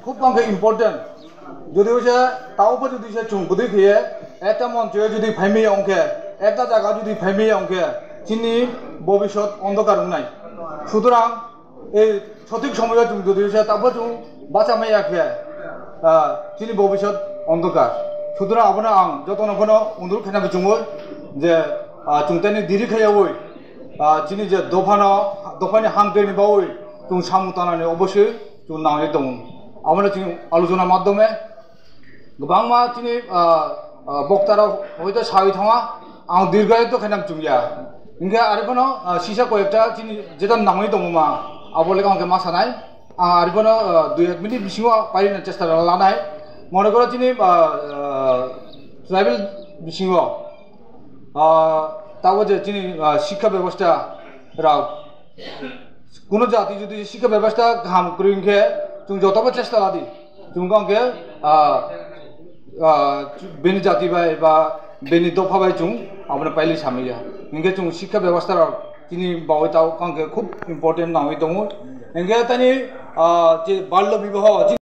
খুব কাঙ্কে ইম্পর্টেন্ট যদি সে তাও যদি সে চুমকুদি খেয়ে একটা মঞ্চে যদি ফাইমি অঙ্কে একটা জায়গা যদি ফাইমি অঙ্কে চিনি ভবিষ্যৎ অন্ধকার নাই সুতরাং এই সঠিক সময় যদি সে তারপর চুম বাঁচামাই রাখে চিনি ভবিষ্যৎ অন্ধকার সুতরাং আপনার আং যতক্ষণ উন্দুর খেনাকে চুমো যে চুমতানি দিরি খাইয়াবই চিনি যে দফানি হাঙ্কেনি বাউই চুম সামু তানানি অবশ্যই চুম নাঙে দङ আমরা চিনি আলোচনার মাধ্যমে गोबां चिनि बक्तारा हयতো सावि थाङा आं दीर्घायित खायनाम चुंगिया इनके आरोपनो सिसा कयेकटा चिनि जेटा नाङै दङमा आबलेका आंके मा सानाय आं आरोपनो 2-1 मिनिट बिसिङाव पारिनो चेष्टा लानाय मने करो चिनि ट्राइबेल बिसिङाव ताबो जे चिनि शिक्षा व्यवस्था राव कोनो जाति जुदि शिक्षा व्यवस्था गाहाम करिंखे जों जतबो चेष्टा लादि जों गांके बेनि जाति बाय बा बेनि दफा बाय जों अपने पहले सामिया इनके जों शिक्षा व्यवस्था तिनी बावैताव कांके खूब इम्पोर्टेंट नावै दङ इनके तनि जे बाल्य विवाह